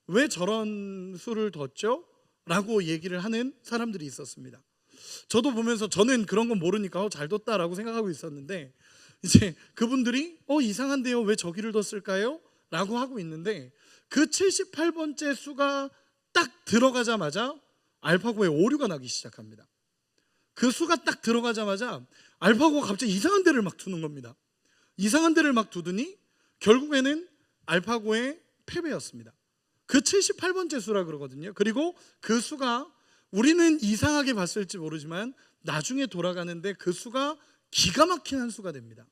[SPEAKER 1] 왜 저런 수를 뒀죠? 라고 얘기를 하는 사람들이 있었습니다. 저도 보면서 저는 그런 건 모르니까 잘 뒀다라고 생각하고 있었는데, 이제 그분들이 이상한데요? 왜 저기를 뒀을까요? 라고 하고 있는데, 그 78번째 수가 딱 들어가자마자 알파고의 오류가 나기 시작합니다. 그 수가 딱 들어가자마자 알파고가 갑자기 이상한 데를 막 두는 겁니다. 이상한 데를 막 두더니 결국에는 알파고의 패배였습니다. 그 78번째 수라 그러거든요. 그리고 그 수가 우리는 이상하게 봤을지 모르지만 나중에 돌아가는데 그 수가 기가 막힌 한 수가 됩니다.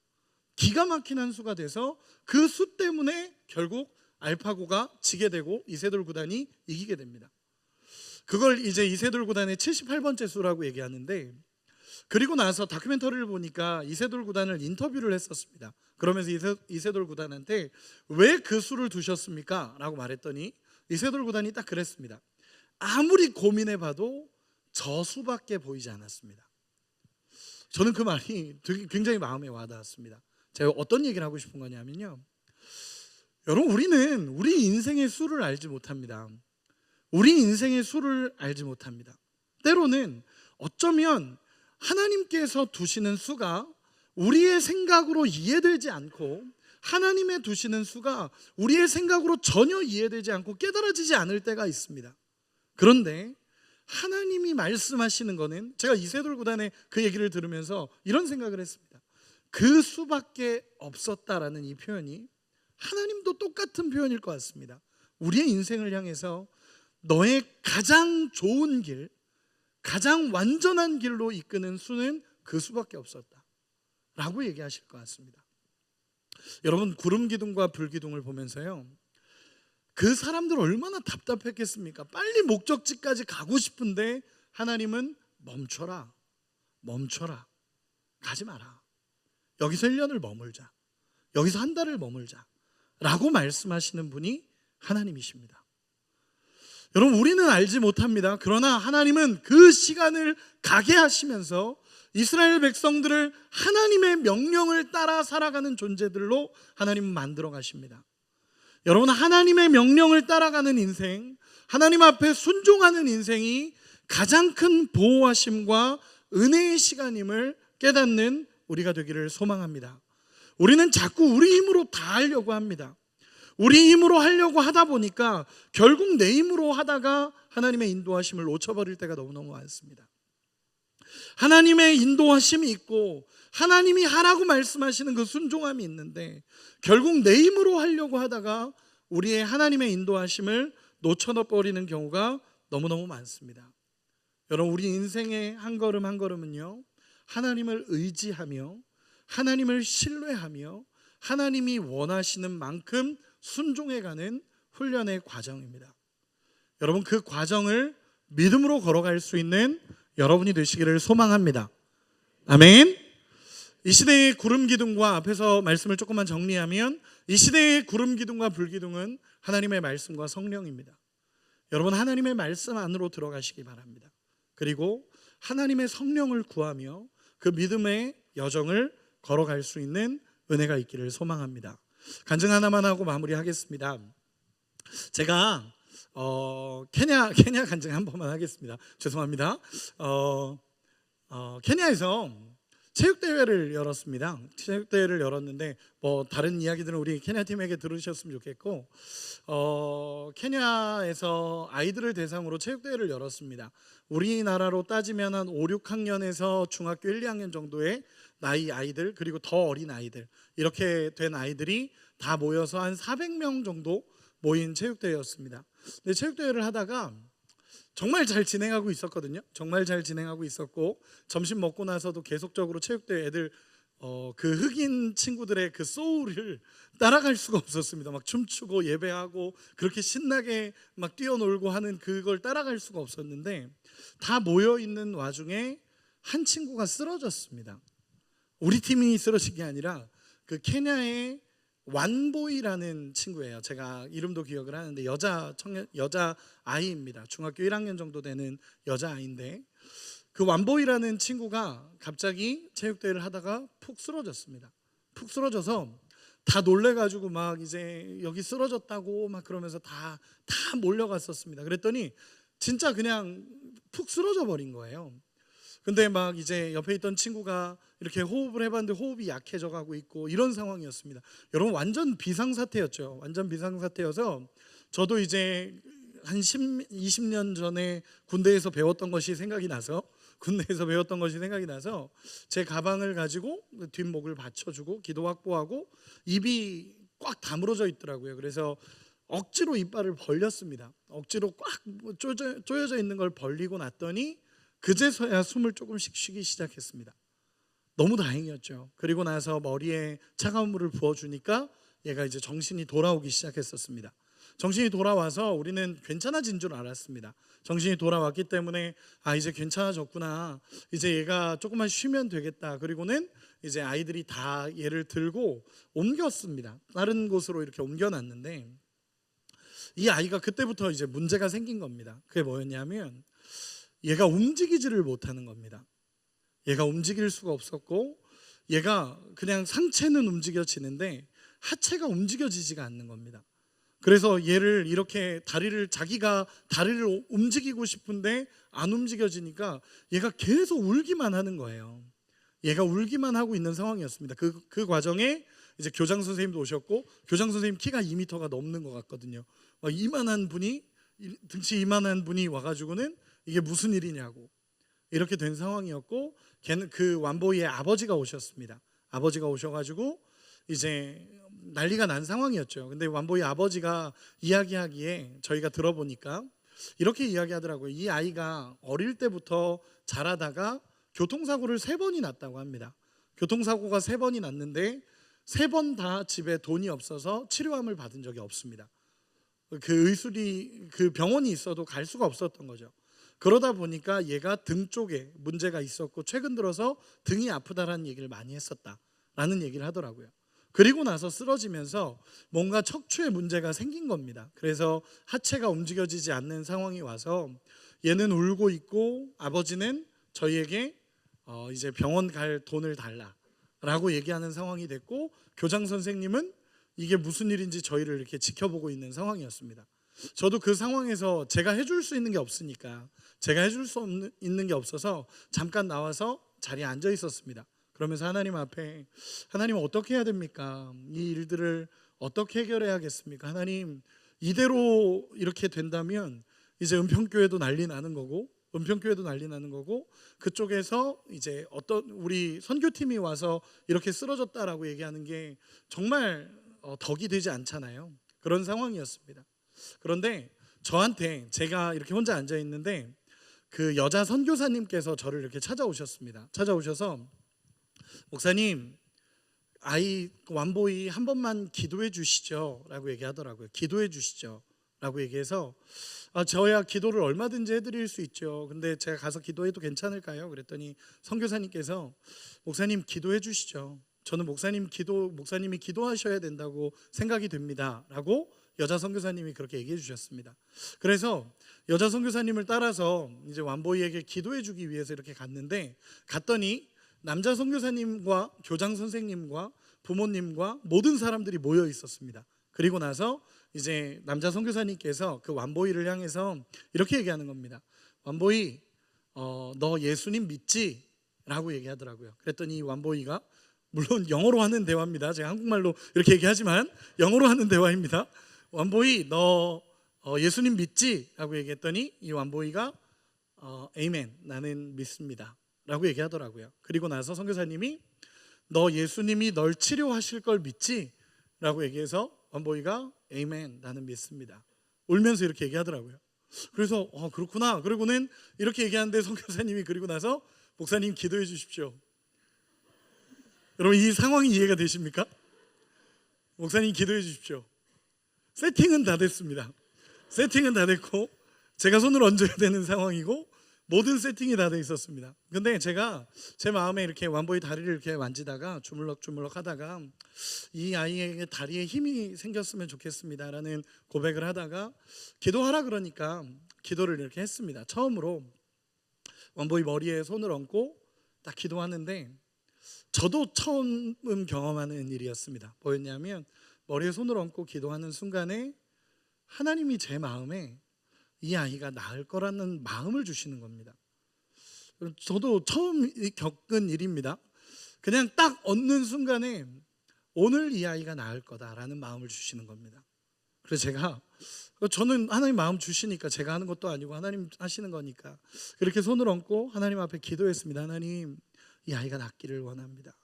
[SPEAKER 1] 기가 막힌 한 수가 돼서 그 수 때문에 결국 알파고가 지게 되고 이세돌 구단이 이기게 됩니다. 그걸 이제 이세돌 구단의 78번째 수라고 얘기하는데, 그리고 나서 다큐멘터리를 보니까 이세돌 구단을 인터뷰를 했었습니다. 그러면서 이세돌 구단한테 왜 그 수를 두셨습니까? 라고 말했더니 이세돌 구단이 딱 그랬습니다. 아무리 고민해봐도 저 수밖에 보이지 않았습니다. 저는 그 말이 되게 굉장히 마음에 와닿았습니다. 제가 어떤 얘기를 하고 싶은 거냐면요, 여러분, 우리는 우리 인생의 수를 알지 못합니다. 우리 인생의 수를 알지 못합니다. 때로는 어쩌면 하나님께서 두시는 수가 우리의 생각으로 이해되지 않고, 하나님의 두시는 수가 우리의 생각으로 전혀 이해되지 않고 깨달아지지 않을 때가 있습니다. 그런데 하나님이 말씀하시는 거는, 제가 이세돌 구단의 그 얘기를 들으면서 이런 생각을 했습니다. 그 수밖에 없었다라는 이 표현이 하나님도 똑같은 표현일 것 같습니다. 우리의 인생을 향해서 너의 가장 좋은 길, 가장 완전한 길로 이끄는 수는 그 수밖에 없었다 라고 얘기하실 것 같습니다. 여러분, 구름기둥과 불기둥을 보면서요, 그 사람들 얼마나 답답했겠습니까? 빨리 목적지까지 가고 싶은데 하나님은 멈춰라, 가지 마라, 여기서 1년을 머물자, 여기서 한 달을 머물자 라고 말씀하시는 분이 하나님이십니다. 여러분, 우리는 알지 못합니다. 그러나 하나님은 그 시간을 가게 하시면서 이스라엘 백성들을 하나님의 명령을 따라 살아가는 존재들로 하나님은 만들어 가십니다. 여러분, 하나님의 명령을 따라가는 인생, 하나님 앞에 순종하는 인생이 가장 큰 보호하심과 은혜의 시간임을 깨닫는 우리가 되기를 소망합니다. 우리는 자꾸 우리 힘으로 다 하려고 합니다. 우리 힘으로 하려고 하다 보니까 결국 내 힘으로 하다가 하나님의 인도하심을 놓쳐버릴 때가 너무너무 많습니다. 하나님의 인도하심이 있고 하나님이 하라고 말씀하시는 그 순종함이 있는데, 결국 내 힘으로 하려고 하다가 우리의 하나님의 인도하심을 놓쳐버리는 경우가 너무너무 많습니다. 여러분, 우리 인생의 한 걸음 한 걸음은요, 하나님을 의지하며 하나님을 신뢰하며 하나님이 원하시는 만큼 순종해가는 훈련의 과정입니다. 여러분, 그 과정을 믿음으로 걸어갈 수 있는 여러분이 되시기를 소망합니다. 아멘. 이 시대의 구름기둥과, 앞에서 말씀을 조금만 정리하면, 이 시대의 구름기둥과 불기둥은 하나님의 말씀과 성령입니다. 여러분, 하나님의 말씀 안으로 들어가시기 바랍니다. 그리고 하나님의 성령을 구하며 그 믿음의 여정을 걸어갈 수 있는 은혜가 있기를 소망합니다. 간증 하나만 하고 마무리하겠습니다. 제가 케냐 간증 한 번만 하겠습니다. 죄송합니다. 케냐에서 체육대회를 열었습니다. 체육대회를 열었는데 뭐 다른 이야기들은 우리 케냐 팀에게 들으셨으면 좋겠고, 케냐에서 아이들을 대상으로 체육대회를 열었습니다. 우리나라로 따지면 한 5, 6학년에서 중학교 1, 2학년 정도의 나이 아이들, 그리고 더 어린 아이들, 이렇게 된 아이들이 다 모여서 한 400명 정도 모인 체육대회였습니다. 근데 체육대회를 하다가 정말 잘 진행하고 있었거든요. 정말 잘 진행하고 있었고, 점심 먹고 나서도 계속적으로 체육대회 애들 그 흑인 친구들의 그 소울을 따라갈 수가 없었습니다. 막 춤추고 예배하고 그렇게 신나게 막 뛰어놀고 하는 그걸 따라갈 수가 없었는데, 다 모여 있는 와중에 한 친구가 쓰러졌습니다. 우리 팀이 쓰러진 게 아니라 그 케냐의 완보이라는 친구예요. 제가 이름도 기억을 하는데 여자 아이입니다. 중학교 1학년 정도 되는 여자 아이인데, 그 완보이라는 친구가 갑자기 체육대회를 하다가 푹 쓰러졌습니다. 푹 쓰러져서 다 놀래가지고 막 이제 여기 쓰러졌다고 막 그러면서 다 몰려갔었습니다. 그랬더니 진짜 그냥 푹 쓰러져 버린 거예요. 근데 막 이제 옆에 있던 친구가 이렇게 호흡을 해봤는데 호흡이 약해져 가고 있고 이런 상황이었습니다. 여러분, 완전 비상사태였죠. 완전 비상사태여서 저도 이제 한 20년 전에 군대에서 배웠던 것이 생각이 나서 제 가방을 가지고 뒷목을 받쳐주고 기도 확보하고, 입이 꽉 다물어져 있더라고요. 그래서 억지로 이빨을 벌렸습니다. 억지로 꽉 쪼여져 있는 걸 벌리고 났더니 그제서야 숨을 조금씩 쉬기 시작했습니다. 너무 다행이었죠. 그리고 나서 머리에 차가운 물을 부어주니까 얘가 이제 정신이 돌아오기 시작했었습니다. 정신이 돌아와서 우리는 괜찮아진 줄 알았습니다. 정신이 돌아왔기 때문에 이제 괜찮아졌구나, 이제 얘가 조금만 쉬면 되겠다. 그리고는 이제 아이들이 다 얘를 들고 옮겼습니다. 다른 곳으로 이렇게 옮겨놨는데, 이 아이가 그때부터 이제 문제가 생긴 겁니다. 그게 뭐였냐면, 얘가 움직이지를 못하는 겁니다. 얘가 움직일 수가 없었고, 얘가 그냥 상체는 움직여지는데 하체가 움직여지지가 않는 겁니다. 그래서 얘를 이렇게 자기가 다리를 움직이고 싶은데 안 움직여지니까 얘가 계속 울기만 하는 거예요. 얘가 울기만 하고 있는 상황이었습니다. 그 과정에 이제 교장 선생님도 오셨고, 교장 선생님 키가 2m가 넘는 것 같거든요. 막 등치 이만한 분이 와가지고는 이게 무슨 일이냐고 이렇게 된 상황이었고, 그 완보이의 아버지가 오셨습니다. 아버지가 오셔가지고 이제 난리가 난 상황이었죠. 근데 완보이 아버지가 이야기하기에 저희가 들어보니까 이렇게 이야기하더라고요. 이 아이가 어릴 때부터 자라다가 교통사고를 3번이 났다고 합니다. 교통사고가 3번이 났는데 3번 다 집에 돈이 없어서 치료함을 받은 적이 없습니다. 그 병원이 있어도 갈 수가 없었던 거죠. 그러다 보니까 얘가 등 쪽에 문제가 있었고, 최근 들어서 등이 아프다라는 얘기를 많이 했었다라는 얘기를 하더라고요. 그리고 나서 쓰러지면서 뭔가 척추에 문제가 생긴 겁니다. 그래서 하체가 움직여지지 않는 상황이 와서 얘는 울고 있고, 아버지는 저희에게 이제 병원 갈 돈을 달라라고 얘기하는 상황이 됐고, 교장 선생님은 이게 무슨 일인지 저희를 이렇게 지켜보고 있는 상황이었습니다. 저도 그 상황에서 제가 해줄 수 있는 게 없으니까, 제가 해줄 수 있는 게 없어서 잠깐 나와서 자리에 앉아 있었습니다. 그러면서 하나님 앞에, 하나님 어떻게 해야 됩니까? 이 일들을 어떻게 해결해야겠습니까? 하나님, 이대로 이렇게 된다면 이제 은평교회도 난리 나는 거고, 그쪽에서 이제 우리 선교팀이 와서 이렇게 쓰러졌다라고 얘기하는 게 정말 덕이 되지 않잖아요. 그런 상황이었습니다. 그런데 저한테, 제가 이렇게 혼자 앉아 있는데 그 여자 선교사님께서 저를 이렇게 찾아오셨습니다. 찾아오셔서, 목사님, 아이 완보이 한 번만 기도해 주시죠 라고 얘기하더라고요. 기도해 주시죠 라고 얘기해서, 저야 기도를 얼마든지 해드릴 수 있죠. 근데 제가 가서 기도해도 괜찮을까요? 그랬더니 선교사님께서, 목사님 기도해 주시죠. 저는 목사님이 기도하셔야 된다고 생각이 됩니다 라고 여자 선교사님이 그렇게 얘기해 주셨습니다. 그래서 여자 선교사님을 따라서 이제 완보이에게 기도해 주기 위해서 이렇게 갔더니 남자 선교사님과 교장 선생님과 부모님과 모든 사람들이 모여 있었습니다. 그리고 나서 이제 남자 선교사님께서 그 완보이를 향해서 이렇게 얘기하는 겁니다. 완보이, 너 예수님 믿지? 라고 얘기하더라고요. 그랬더니 이 완보이가, 물론 영어로 하는 대화입니다. 제가 한국말로 이렇게 얘기하지만 영어로 하는 대화입니다. 완보이 너 예수님 믿지? 라고 얘기했더니 이 완보이가 에이멘, 나는 믿습니다 라고 얘기하더라고요. 그리고 나서 선교사님이 너 예수님이 널 치료하실 걸 믿지? 라고 얘기해서 완보이가 에이멘, 나는 믿습니다, 울면서 이렇게 얘기하더라고요. 그래서 그렇구나. 그리고는 이렇게 얘기하는데 선교사님이 그리고 나서 목사님 기도해 주십시오. 여러분 이 상황이 이해가 되십니까? 목사님 기도해 주십시오. 세팅은 다 됐습니다. 세팅은 다 됐고 제가 손을 얹어야 되는 상황이고 모든 세팅이 다 돼 있었습니다. 근데 제가 제 마음에 이렇게 완보이 다리를 이렇게 만지다가 주물럭주물럭 하다가 이 아이에게 다리에 힘이 생겼으면 좋겠습니다라는 고백을 하다가 기도하라 그러니까 기도를 이렇게 했습니다. 처음으로 완보이 머리에 손을 얹고 딱 기도하는데 저도 처음 경험하는 일이었습니다. 뭐였냐면 머리에 손을 얹고 기도하는 순간에 하나님이 제 마음에 이 아이가 나을 거라는 마음을 주시는 겁니다. 저도 처음 겪은 일입니다. 그냥 딱 얹는 순간에 오늘 이 아이가 나을 거다라는 마음을 주시는 겁니다. 그래서 저는 하나님 마음 주시니까 제가 하는 것도 아니고 하나님 하시는 거니까 그렇게 손을 얹고 하나님 앞에 기도했습니다. 하나님, 이 아이가 낫기를 원합니다.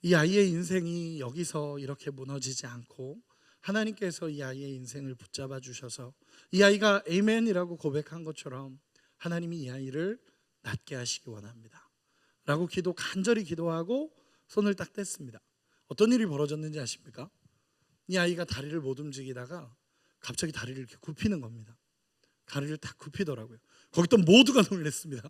[SPEAKER 1] 이 아이의 인생이 여기서 이렇게 무너지지 않고 하나님께서 이 아이의 인생을 붙잡아 주셔서 이 아이가 에이멘이라고 고백한 것처럼 하나님이 이 아이를 낫게 하시기 원합니다 라고 간절히 기도하고 손을 딱 뗐습니다. 어떤 일이 벌어졌는지 아십니까? 이 아이가 다리를 못 움직이다가 갑자기 다리를 이렇게 굽히는 겁니다. 다리를 딱 굽히더라고요. 거기 있던 모두가 놀랬습니다.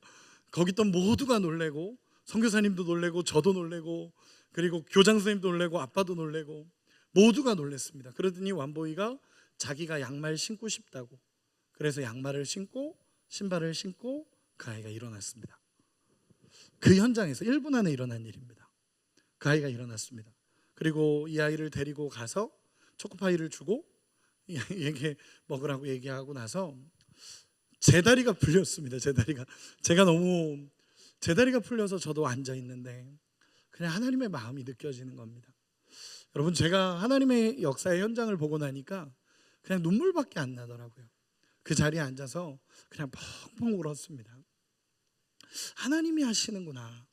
[SPEAKER 1] 거기 있던 모두가 놀래고 선교사님도 놀래고 저도 놀래고 그리고 교장 선생님도 놀래고 아빠도 놀래고 모두가 놀랬습니다. 그러더니 완보이가 자기가 양말 신고 싶다고 그래서 양말을 신고 신발을 신고 그 아이가 일어났습니다. 그 현장에서 1분 안에 일어난 일입니다. 그 아이가 일어났습니다. 그리고 이 아이를 데리고 가서 초코파이를 주고 이 아이에게 먹으라고 얘기하고 나서 제 다리가 풀렸습니다. 제 다리가 풀려서 저도 앉아 있는데 그냥 하나님의 마음이 느껴지는 겁니다. 여러분 제가 하나님의 역사의 현장을 보고 나니까 그냥 눈물밖에 안 나더라고요. 그 자리에 앉아서 그냥 펑펑 울었습니다. 하나님이 하시는구나.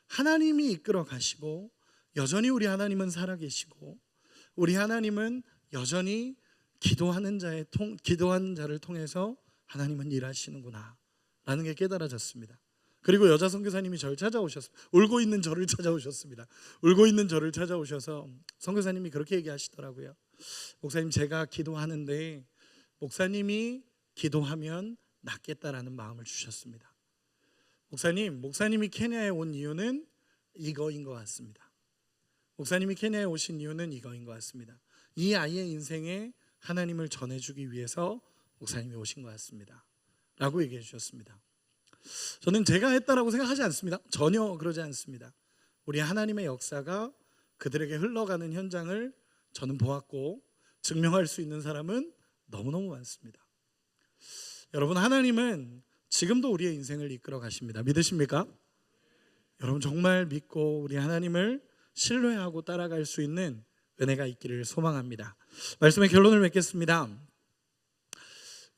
[SPEAKER 1] 하나님이 이끌어 가시고 여전히 우리 하나님은 살아계시고 우리 하나님은 여전히 기도하는 자를 통해서 하나님은 일하시는구나 라는 게 깨달아졌습니다. 그리고 여자 선교사님이 저를 찾아오셨습니다. 울고 있는 저를 찾아오셨습니다. 울고 있는 저를 찾아오셔서 선교사님이 그렇게 얘기하시더라고요. 목사님, 제가 기도하는데 목사님이 기도하면 낫겠다라는 마음을 주셨습니다. 목사님이 케냐에 온 이유는 이거인 것 같습니다. 목사님이 케냐에 오신 이유는 이거인 것 같습니다. 이 아이의 인생에 하나님을 전해주기 위해서 목사님이 오신 것 같습니다 라고 얘기해 주셨습니다. 저는 제가 했다라고 생각하지 않습니다. 전혀 그러지 않습니다. 우리 하나님의 역사가 그들에게 흘러가는 현장을 저는 보았고 증명할 수 있는 사람은 너무너무 많습니다. 여러분, 하나님은 지금도 우리의 인생을 이끌어 가십니다. 믿으십니까? 여러분 정말 믿고 우리 하나님을 신뢰하고 따라갈 수 있는 은혜가 있기를 소망합니다. 말씀의 결론을 맺겠습니다.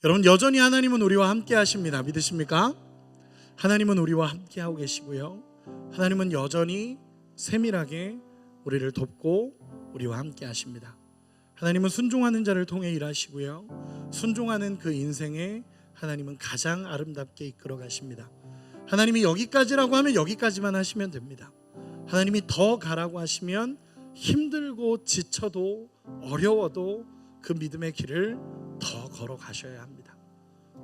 [SPEAKER 1] 여러분, 여전히 하나님은 우리와 함께 하십니다. 믿으십니까? 하나님은 우리와 함께 하고 계시고요, 하나님은 여전히 세밀하게 우리를 돕고 우리와 함께 하십니다. 하나님은 순종하는 자를 통해 일하시고요, 순종하는 그 인생에 하나님은 가장 아름답게 이끌어 가십니다. 하나님이 여기까지라고 하면 여기까지만 하시면 됩니다. 하나님이 더 가라고 하시면 힘들고 지쳐도 어려워도 그 믿음의 길을 더 걸어가셔야 합니다.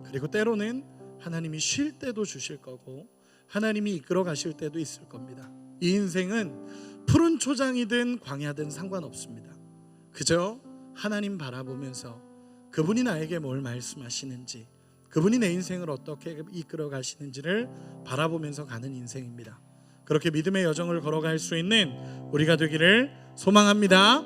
[SPEAKER 1] 그리고 때로는 하나님이 쉴 때도 주실 거고 하나님이 이끌어 가실 때도 있을 겁니다. 이 인생은 푸른 초장이든 광야든 상관없습니다. 그저 하나님 바라보면서 그분이 나에게 뭘 말씀하시는지, 그분이 내 인생을 어떻게 이끌어 가시는지를 바라보면서 가는 인생입니다. 그렇게 믿음의 여정을 걸어갈 수 있는 우리가 되기를 소망합니다.